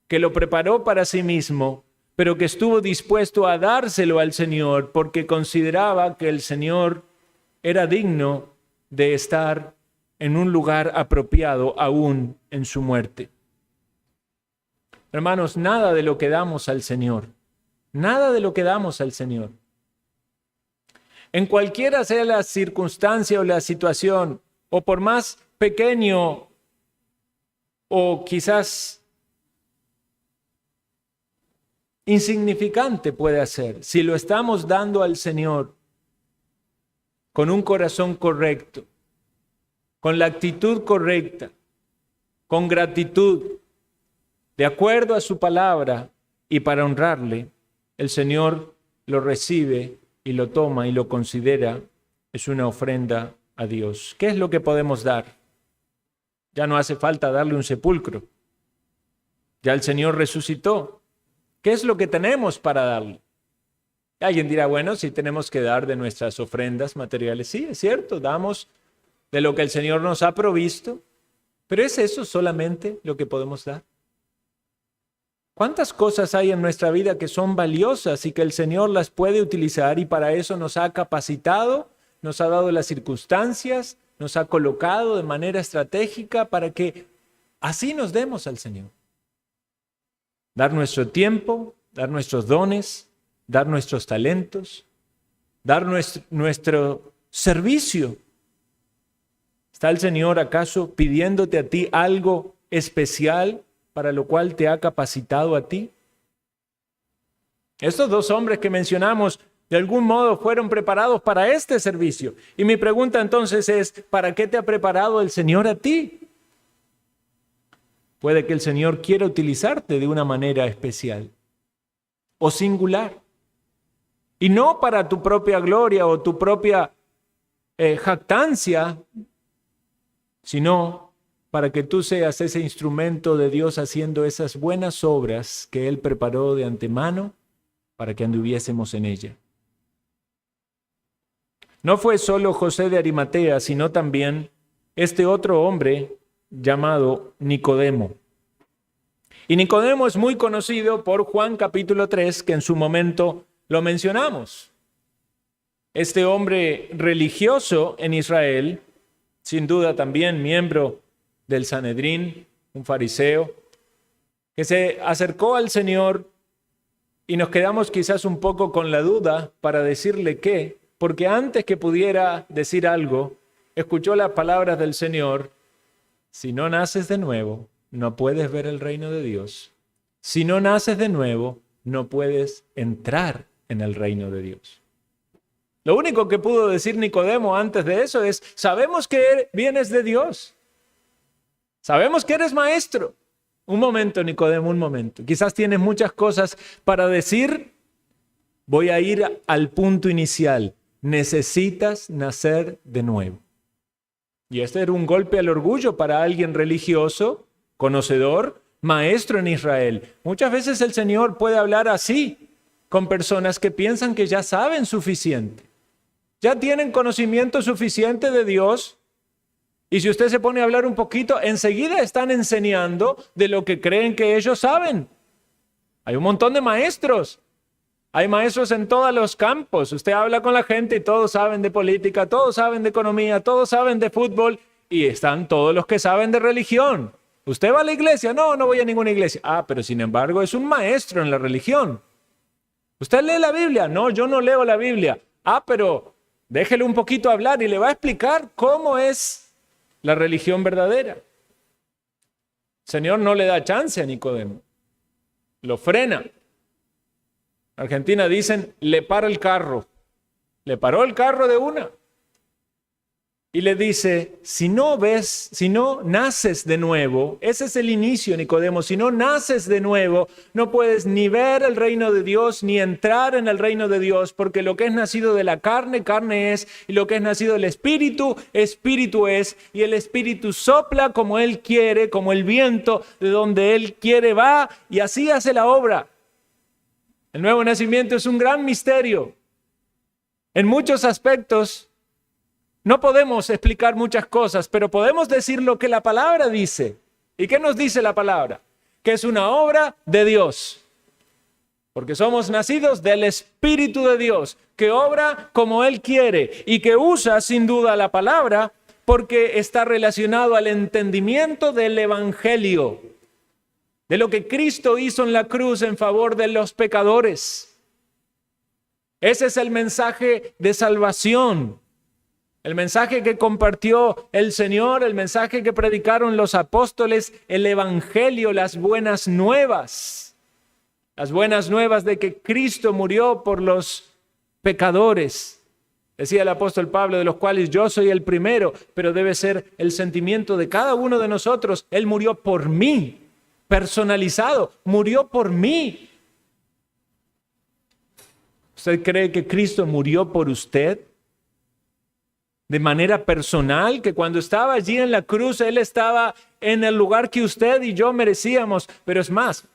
que lo preparó para sí mismo, pero que estuvo dispuesto a dárselo al Señor porque consideraba que el Señor era digno de estar en un lugar apropiado aún en su muerte. Hermanos, nada de lo que damos al Señor, nada de lo que damos al Señor, en cualquiera sea la circunstancia o la situación, o por más pequeño o quizás insignificante puede ser, si lo estamos dando al Señor con un corazón correcto, con la actitud correcta, con gratitud, de acuerdo a su palabra y para honrarle, el Señor lo recibe y lo toma y lo considera, es una ofrenda a Dios. ¿Qué es lo que podemos dar? Ya no hace falta darle un sepulcro. Ya el Señor resucitó. ¿Qué es lo que tenemos para darle? Alguien dirá, bueno, sí tenemos que dar de nuestras ofrendas materiales. Sí, es cierto, damos de lo que el Señor nos ha provisto, pero ¿es eso solamente lo que podemos dar? ¿Cuántas cosas hay en nuestra vida que son valiosas y que el Señor las puede utilizar y para eso nos ha capacitado, nos ha dado las circunstancias, nos ha colocado de manera estratégica para que así nos demos al Señor? Dar nuestro tiempo, dar nuestros dones, dar nuestros talentos, dar nuestro servicio. ¿Está el Señor acaso pidiéndote a ti algo especial para lo cual te ha capacitado a ti? Estos dos hombres que mencionamos de algún modo fueron preparados para este servicio. Y mi pregunta entonces es, ¿para qué te ha preparado el Señor a ti? Puede que el Señor quiera utilizarte de una manera especial o singular. Y no para tu propia gloria o tu propia jactancia, sino para que tú seas ese instrumento de Dios haciendo esas buenas obras que Él preparó de antemano para que anduviésemos en ella. No fue solo José de Arimatea, sino también este otro hombre llamado Nicodemo. Y Nicodemo es muy conocido por Juan capítulo 3, que en su momento lo mencionamos. Este hombre religioso en Israel, sin duda también miembro del Sanedrín, un fariseo, que se acercó al Señor y nos quedamos quizás un poco con la duda para decirle qué, porque antes que pudiera decir algo, escuchó las palabras del Señor: si no naces de nuevo, no puedes ver el reino de Dios. Si no naces de nuevo, no puedes entrar en el reino de Dios. Lo único que pudo decir Nicodemo antes de eso es: sabemos que vienes de Dios. Sabemos que eres maestro. Un momento, Nicodemo, un momento. Quizás tienes muchas cosas para decir. Voy a ir al punto inicial. Necesitas nacer de nuevo. Y este era un golpe al orgullo para alguien religioso, conocedor, maestro en Israel. Muchas veces el Señor puede hablar así con personas que piensan que ya saben suficiente. Ya tienen conocimiento suficiente de Dios. Y si usted se pone a hablar un poquito, enseguida están enseñando de lo que creen que ellos saben. Hay un montón de maestros. Hay maestros en todos los campos. Usted habla con la gente y todos saben de política, todos saben de economía, todos saben de fútbol y están todos los que saben de religión. ¿Usted va a la iglesia? No, no voy a ninguna iglesia. Ah, pero sin embargo es un maestro en la religión. ¿Usted lee la Biblia? No, yo no leo la Biblia. Ah, pero déjele un poquito hablar y le va a explicar cómo es la religión verdadera. El Señor no le da chance a Nicodemo. Lo frena. En Argentina dicen, le para el carro. Le paró el carro de una. Y le dice, si no naces de nuevo, ese es el inicio, Nicodemo, si no naces de nuevo, no puedes ni ver el reino de Dios, ni entrar en el reino de Dios, porque lo que es nacido de la carne, carne es, y lo que es nacido del Espíritu, Espíritu es, y el Espíritu sopla como Él quiere, como el viento, de donde Él quiere va, y así hace la obra. El nuevo nacimiento es un gran misterio. En muchos aspectos, No podemos explicar muchas cosas, pero podemos decir lo que la palabra dice. ¿Y qué nos dice la palabra? Que es una obra de Dios. Porque somos nacidos del Espíritu de Dios, que obra como Él quiere y que usa sin duda la palabra porque está relacionado al entendimiento del Evangelio, de lo que Cristo hizo en la cruz en favor de los pecadores. Ese es el mensaje de salvación. El mensaje que compartió el Señor, el mensaje que predicaron los apóstoles, el Evangelio, las buenas nuevas. Las buenas nuevas de que Cristo murió por los pecadores. Decía el apóstol Pablo, de los cuales yo soy el primero, pero debe ser el sentimiento de cada uno de nosotros. Él murió por mí, personalizado, murió por mí. ¿Usted cree que Cristo murió por usted? De manera personal, que cuando estaba allí en la cruz, Él estaba en el lugar que usted y yo merecíamos. Pero es más,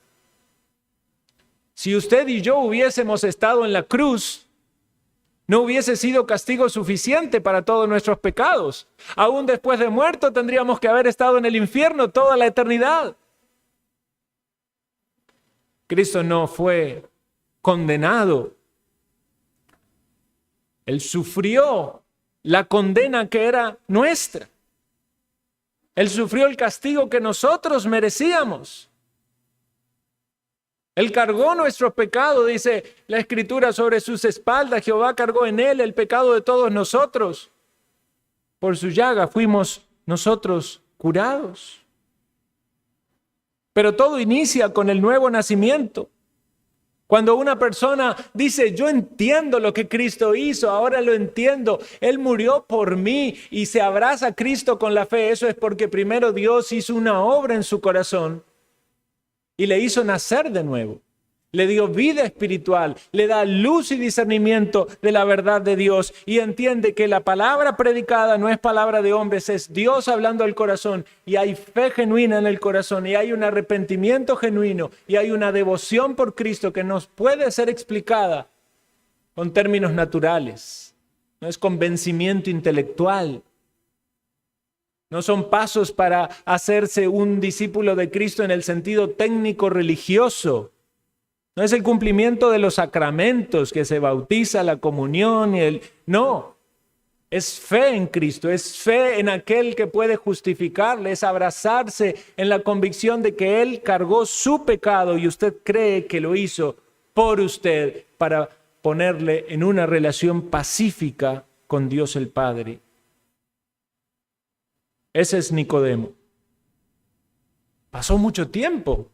si usted y yo hubiésemos estado en la cruz, no hubiese sido castigo suficiente para todos nuestros pecados. Aún después de muerto tendríamos que haber estado en el infierno toda la eternidad. Cristo no fue condenado. Él sufrió la condena que era nuestra. Él sufrió el castigo que nosotros merecíamos. Él cargó nuestros pecados, dice la Escritura, sobre sus espaldas. Jehová cargó en Él el pecado de todos nosotros. Por su llaga fuimos nosotros curados. Pero todo inicia con el nuevo nacimiento. Cuando una persona dice, yo entiendo lo que Cristo hizo, ahora lo entiendo, Él murió por mí y se abraza a Cristo con la fe, eso es porque primero Dios hizo una obra en su corazón y le hizo nacer de nuevo. Le dio vida espiritual, le da luz y discernimiento de la verdad de Dios y entiende que la palabra predicada no es palabra de hombres, es Dios hablando al corazón y hay fe genuina en el corazón y hay un arrepentimiento genuino y hay una devoción por Cristo que nos puede ser explicada con términos naturales. No es convencimiento intelectual. No son pasos para hacerse un discípulo de Cristo en el sentido técnico religioso. No es el cumplimiento de los sacramentos que se bautiza, la comunión y el... No, es fe en Cristo, es fe en aquel que puede justificarle, es abrazarse en la convicción de que Él cargó su pecado y usted cree que lo hizo por usted para ponerle en una relación pacífica con Dios el Padre. Ese es Nicodemo. Pasó mucho tiempo.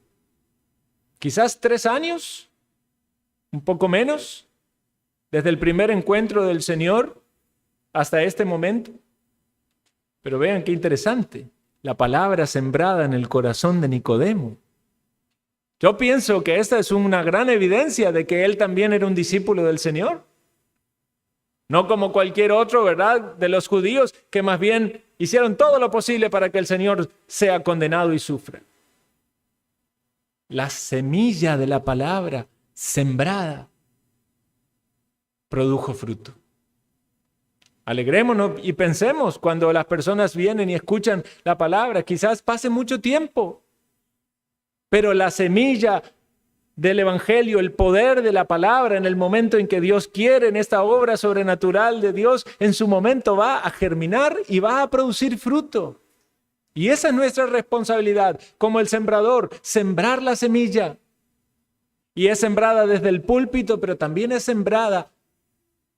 Quizás 3 años, un poco menos, desde el primer encuentro del Señor hasta este momento. Pero vean qué interesante, la palabra sembrada en el corazón de Nicodemo. Yo pienso que esta es una gran evidencia de que él también era un discípulo del Señor. No como cualquier otro, ¿verdad?, de los judíos que más bien hicieron todo lo posible para que el Señor sea condenado y sufra. La semilla de la palabra sembrada produjo fruto. Alegrémonos y pensemos cuando las personas vienen y escuchan la palabra. Quizás pase mucho tiempo, pero la semilla del Evangelio, el poder de la palabra en el momento en que Dios quiere, en esta obra sobrenatural de Dios, en su momento va a germinar y va a producir fruto. Y esa es nuestra responsabilidad como el sembrador, sembrar la semilla. Y es sembrada desde el púlpito, pero también es sembrada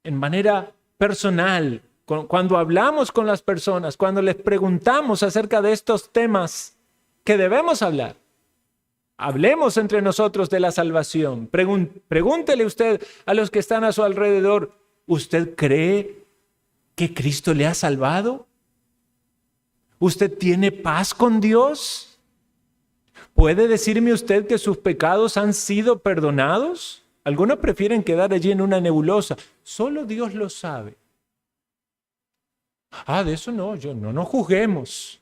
en manera personal. Cuando hablamos con las personas, cuando les preguntamos acerca de estos temas que debemos hablar. Hablemos entre nosotros de la salvación. Pregúntele usted a los que están a su alrededor, ¿usted cree que Cristo le ha salvado? ¿Usted tiene paz con Dios? ¿Puede decirme usted que sus pecados han sido perdonados? Algunos prefieren quedar allí en una nebulosa. Solo Dios lo sabe. De eso no, no juzguemos.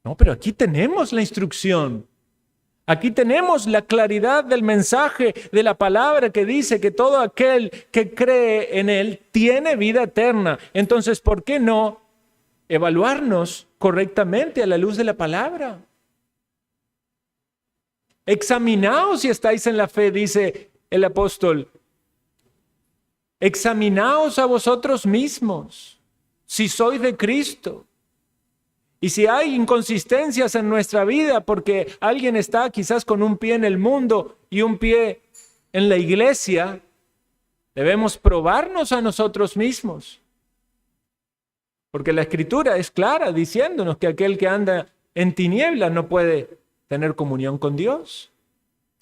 No, pero aquí tenemos la instrucción. Aquí tenemos la claridad del mensaje de la palabra que dice que todo aquel que cree en Él tiene vida eterna. Entonces, ¿por qué no evaluarnos correctamente a la luz de la palabra? Examinaos si estáis en la fe, dice el apóstol. Examinaos a vosotros mismos, si sois de Cristo. Y si hay inconsistencias en nuestra vida, porque alguien está quizás con un pie en el mundo y un pie en la iglesia, debemos probarnos a nosotros mismos. Porque la Escritura es clara diciéndonos que aquel que anda en tinieblas no puede tener comunión con Dios.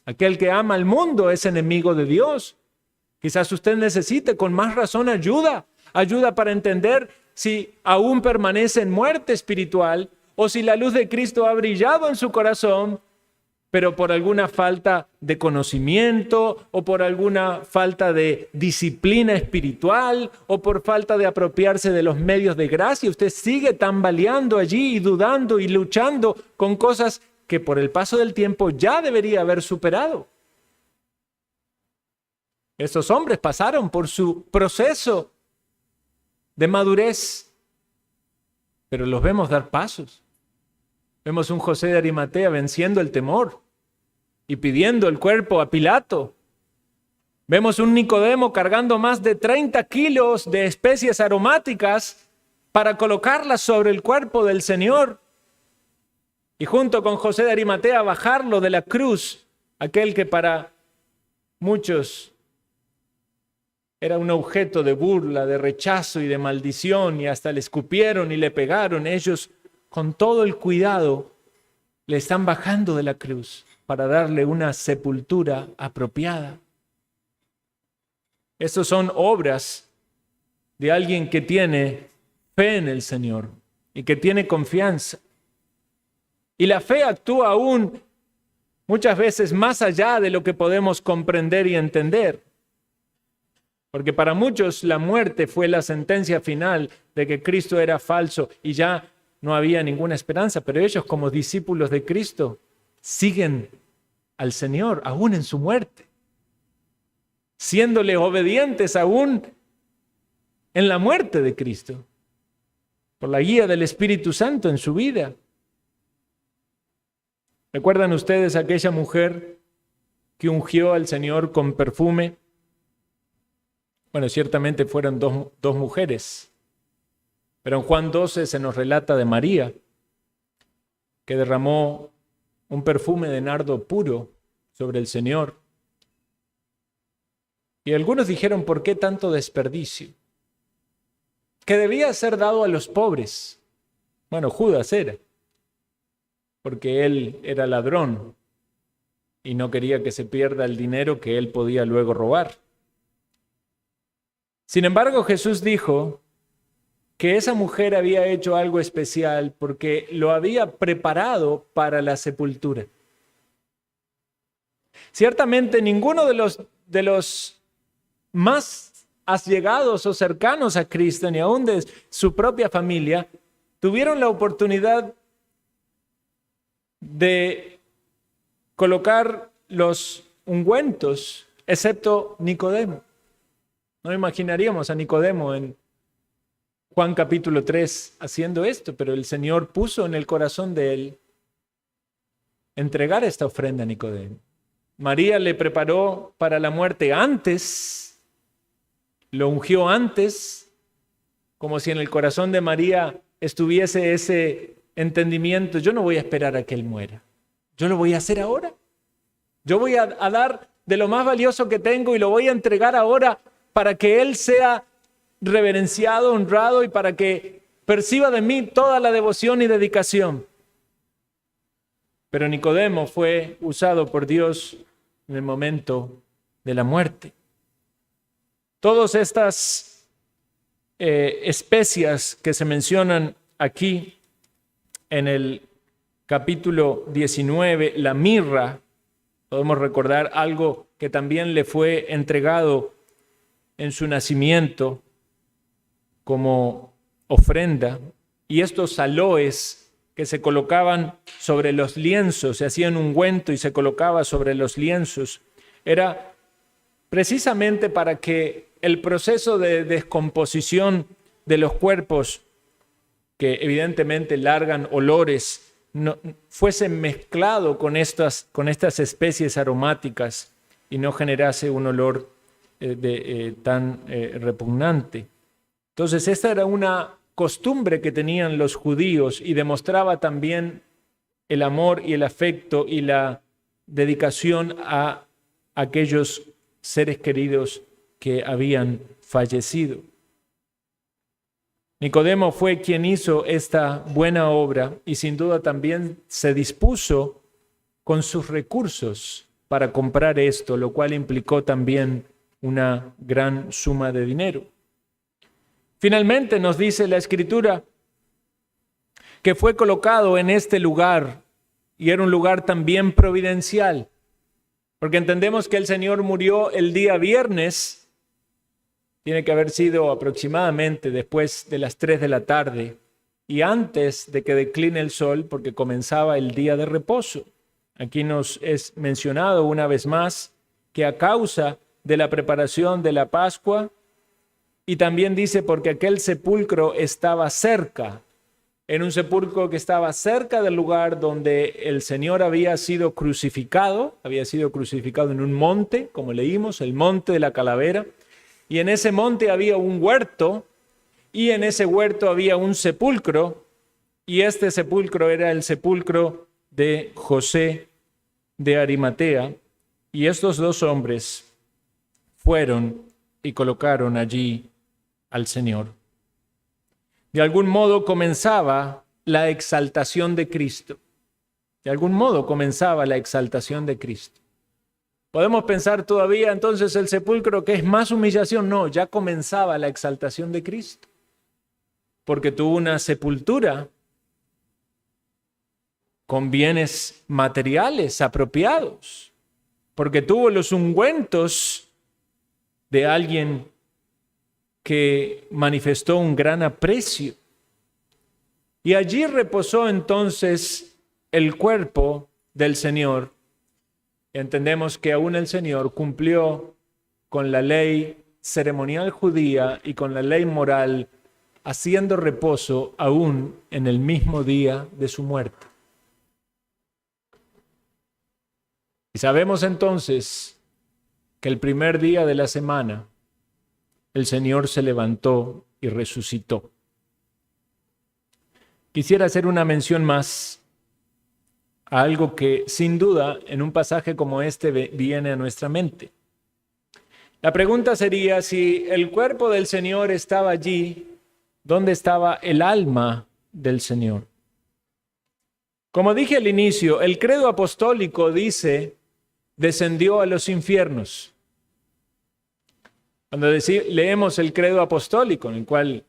Aquel que ama al mundo es enemigo de Dios. Quizás usted necesite con más razón ayuda para entender si aún permanece en muerte espiritual o si la luz de Cristo ha brillado en su corazón, pero por alguna falta de conocimiento o por alguna falta de disciplina espiritual o por falta de apropiarse de los medios de gracia, usted sigue tambaleando allí y dudando y luchando con cosas que por el paso del tiempo ya debería haber superado. Estos hombres pasaron por su proceso de madurez, pero los vemos dar pasos. Vemos un José de Arimatea venciendo el temor y pidiendo el cuerpo a Pilato. Vemos un Nicodemo cargando más de 30 kilos de especies aromáticas para colocarlas sobre el cuerpo del Señor. Y junto con José de Arimatea bajarlo de la cruz, aquel que para muchos era un objeto de burla, de rechazo y de maldición, y hasta le escupieron y le pegaron. Ellos, con todo el cuidado, le están bajando de la cruz para darle una sepultura apropiada. Estas son obras de alguien que tiene fe en el Señor y que tiene confianza. Y la fe actúa aún muchas veces más allá de lo que podemos comprender y entender. Porque para muchos la muerte fue la sentencia final de que Cristo era falso y ya no había ninguna esperanza. Pero ellos, como discípulos de Cristo, siguen al Señor aún en su muerte, siéndole obedientes aún en la muerte de Cristo, por la guía del Espíritu Santo en su vida. ¿Recuerdan ustedes aquella mujer que ungió al Señor con perfume? Bueno, ciertamente fueron dos mujeres, pero en Juan 12 se nos relata de María, que derramó un perfume de nardo puro sobre el Señor. Y algunos dijeron, ¿por qué tanto desperdicio? Que debía ser dado a los pobres. Bueno, Judas era, porque él era ladrón y no quería que se pierda el dinero que él podía luego robar. Sin embargo, Jesús dijo que esa mujer había hecho algo especial porque lo había preparado para la sepultura. Ciertamente ninguno de los más allegados o cercanos a Cristo, ni aún de su propia familia, tuvieron la oportunidad de colocar los ungüentos, excepto Nicodemo. No imaginaríamos a Nicodemo en Juan capítulo 3 haciendo esto, pero el Señor puso en el corazón de él entregar esta ofrenda a Nicodemo. María le preparó para la muerte antes, lo ungió antes, como si en el corazón de María estuviese ese entendimiento: yo no voy a esperar a que él muera, yo lo voy a hacer ahora. Yo voy a dar de lo más valioso que tengo y lo voy a entregar ahora para que él sea reverenciado, honrado y para que perciba de mí toda la devoción y dedicación. Pero Nicodemo fue usado por Dios en el momento de la muerte. Todas estas especias que se mencionan aquí en el capítulo 19, la mirra, podemos recordar algo que también le fue entregado en su nacimiento como ofrenda, y estos aloes que se colocaban sobre los lienzos, se hacían ungüento y se colocaba sobre los lienzos, era precisamente para que el proceso de descomposición de los cuerpos, que evidentemente largan olores, no, fuese mezclado con estas especies aromáticas y no generase un olor tan repugnante. Entonces, esta era una costumbre que tenían los judíos y demostraba también el amor y el afecto y la dedicación a aquellos seres queridos que habían fallecido. Nicodemo fue quien hizo esta buena obra y sin duda también se dispuso con sus recursos para comprar esto, lo cual implicó también una gran suma de dinero. Finalmente nos dice la Escritura que fue colocado en este lugar y era un lugar también providencial, porque entendemos que el Señor murió el día viernes. Tiene que haber sido aproximadamente después de las 3 de la tarde y antes de que decline el sol, porque comenzaba el día de reposo. Aquí nos es mencionado una vez más que a causa de la preparación de la Pascua, y también dice porque aquel sepulcro estaba cerca, en un sepulcro que estaba cerca del lugar donde el Señor había sido crucificado en un monte, como leímos, el monte de la calavera. Y en ese monte había un huerto, y en ese huerto había un sepulcro, y este sepulcro era el sepulcro de José de Arimatea, y estos dos hombres fueron y colocaron allí al Señor. De algún modo comenzaba la exaltación de Cristo. De algún modo comenzaba la exaltación de Cristo. Podemos pensar todavía entonces el sepulcro que es más humillación. No, ya comenzaba la exaltación de Cristo, porque tuvo una sepultura con bienes materiales apropiados, porque tuvo los ungüentos de alguien que manifestó un gran aprecio. Y allí reposó entonces el cuerpo del Señor. Entendemos que aún el Señor cumplió con la ley ceremonial judía y con la ley moral, haciendo reposo aún en el mismo día de su muerte. Y sabemos entonces que el primer día de la semana el Señor se levantó y resucitó. Quisiera hacer una mención más a algo que sin duda en un pasaje como este viene a nuestra mente. La pregunta sería, si el cuerpo del Señor estaba allí, ¿dónde estaba el alma del Señor? Como dije al inicio, el credo apostólico dice, descendió a los infiernos. Cuando leemos el credo apostólico, en el cual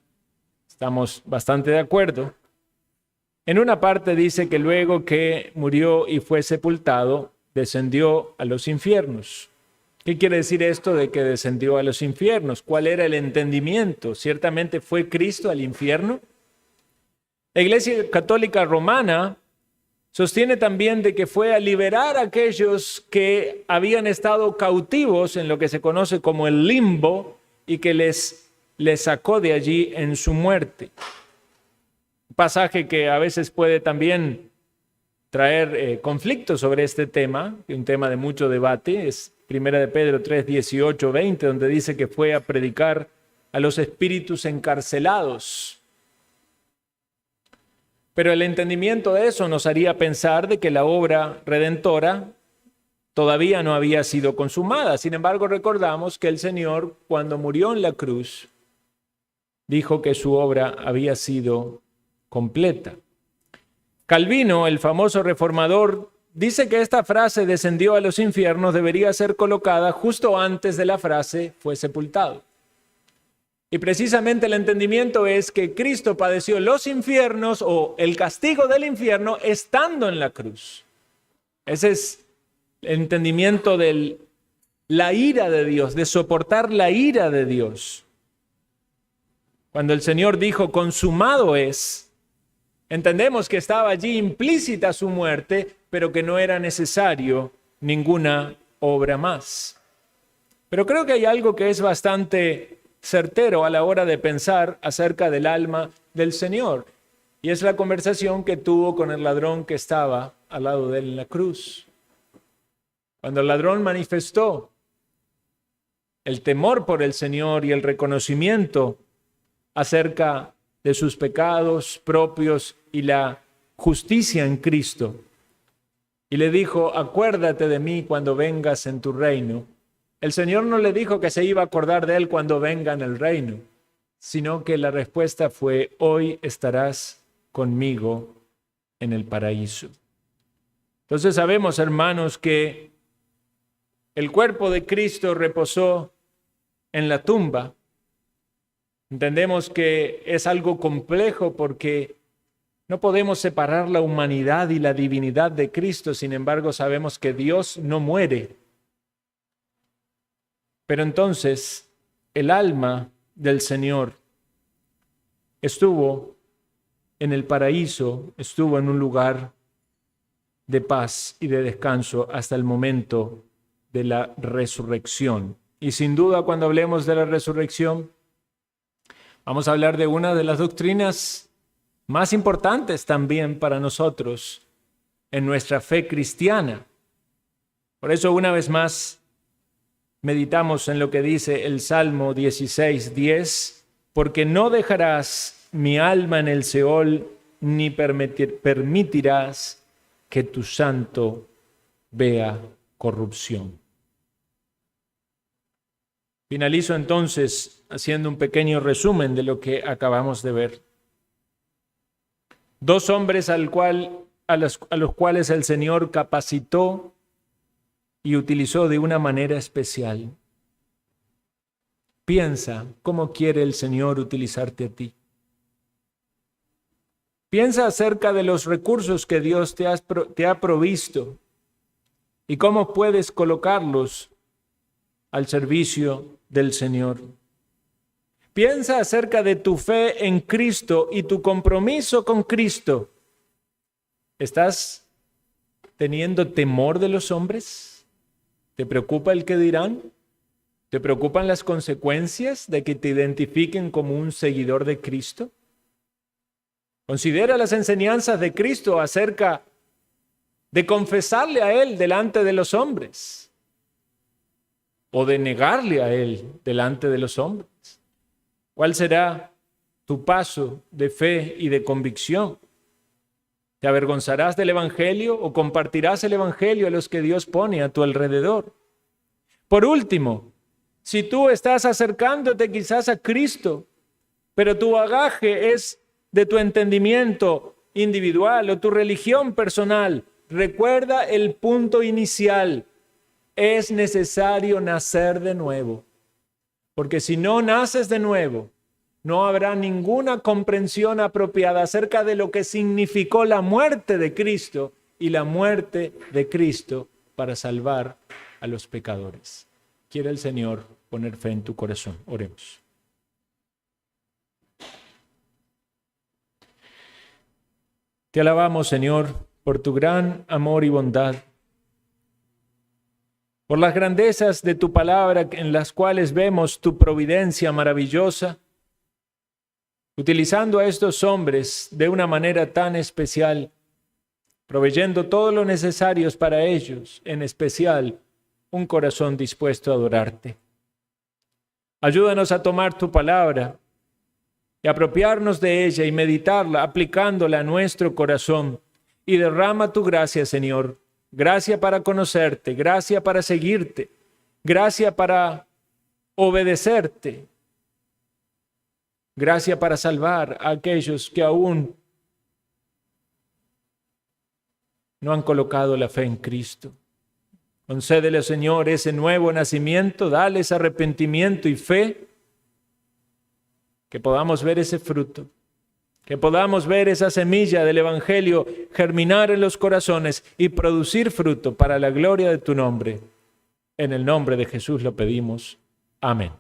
estamos bastante de acuerdo, en una parte dice que luego que murió y fue sepultado, descendió a los infiernos. ¿Qué quiere decir esto de que descendió a los infiernos? ¿Cuál era el entendimiento? ¿Ciertamente fue Cristo al infierno? La Iglesia Católica Romana sostiene también de que fue a liberar a aquellos que habían estado cautivos en lo que se conoce como el limbo y que les sacó de allí en su muerte. Pasaje que a veces puede también traer conflictos sobre este tema, un tema de mucho debate, es 1 de Pedro 3, 18, 20, donde dice que fue a predicar a los espíritus encarcelados. Pero el entendimiento de eso nos haría pensar de que la obra redentora todavía no había sido consumada. Sin embargo, recordamos que el Señor, cuando murió en la cruz, dijo que su obra había sido completa. Calvino, el famoso reformador, dice que esta frase descendió a los infiernos debería ser colocada justo antes de la frase fue sepultado. Y precisamente el entendimiento es que Cristo padeció los infiernos o el castigo del infierno estando en la cruz. Ese es el entendimiento de la ira de Dios, de soportar la ira de Dios. Cuando el Señor dijo consumado es, Entendemos que estaba allí implícita su muerte, pero que no era necesario ninguna obra más. Pero creo que hay algo que es bastante certero a la hora de pensar acerca del alma del Señor, y es la conversación que tuvo con el ladrón que estaba al lado de él en la cruz. Cuando el ladrón manifestó el temor por el Señor y el reconocimiento acerca de sus pecados propios y la justicia en Cristo, y le dijo: acuérdate de mí cuando vengas en tu reino. El Señor no le dijo que se iba a acordar de él cuando venga en el reino, sino que la respuesta fue: hoy estarás conmigo en el paraíso. Entonces sabemos, hermanos, que el cuerpo de Cristo reposó en la tumba. Entendemos que es algo complejo porque no podemos separar la humanidad y la divinidad de Cristo. Sin embargo, sabemos que Dios no muere. Pero entonces el alma del Señor estuvo en el paraíso, estuvo en un lugar de paz y de descanso hasta el momento de la resurrección. Y sin duda, cuando hablemos de la resurrección, vamos a hablar de una de las doctrinas más importantes también para nosotros en nuestra fe cristiana. Por eso, una vez más, meditamos en lo que dice el Salmo 16:10, porque no dejarás mi alma en el Seol, ni permitirás que tu santo vea corrupción. Finalizo entonces haciendo un pequeño resumen de lo que acabamos de ver. Dos hombres a los cuales el Señor capacitó y utilizó de una manera especial. Piensa cómo quiere el Señor utilizarte a ti. Piensa acerca de los recursos que Dios te ha provisto y cómo puedes colocarlos al servicio del Señor. Piensa acerca de tu fe en Cristo y tu compromiso con Cristo. ¿Estás teniendo temor de los hombres? ¿Te preocupa el qué dirán? ¿Te preocupan las consecuencias de que te identifiquen como un seguidor de Cristo? Considera las enseñanzas de Cristo acerca de confesarle a Él delante de los hombres o de negarle a Él delante de los hombres. ¿Cuál será tu paso de fe y de convicción? ¿Te avergonzarás del Evangelio o compartirás el Evangelio a los que Dios pone a tu alrededor? Por último, si tú estás acercándote quizás a Cristo, pero tu bagaje es de tu entendimiento individual o tu religión personal, recuerda el punto inicial. Es necesario nacer de nuevo, porque si no naces de nuevo, no habrá ninguna comprensión apropiada acerca de lo que significó la muerte de Cristo y la muerte de Cristo para salvar a los pecadores. Quiere el Señor poner fe en tu corazón. Oremos. Te alabamos, Señor, por tu gran amor y bondad, por las grandezas de tu palabra en las cuales vemos tu providencia maravillosa, utilizando a estos hombres de una manera tan especial, proveyendo todo lo necesario para ellos, en especial un corazón dispuesto a adorarte. Ayúdanos a tomar tu palabra y apropiarnos de ella y meditarla, aplicándola a nuestro corazón. Y derrama tu gracia, Señor. Gracia para conocerte, gracia para seguirte, gracia para obedecerte, gracia para salvar a aquellos que aún no han colocado la fe en Cristo. Concédele, Señor, ese nuevo nacimiento, dales arrepentimiento y fe, que podamos ver ese fruto, que podamos ver esa semilla del Evangelio germinar en los corazones y producir fruto para la gloria de tu nombre. En el nombre de Jesús lo pedimos. Amén.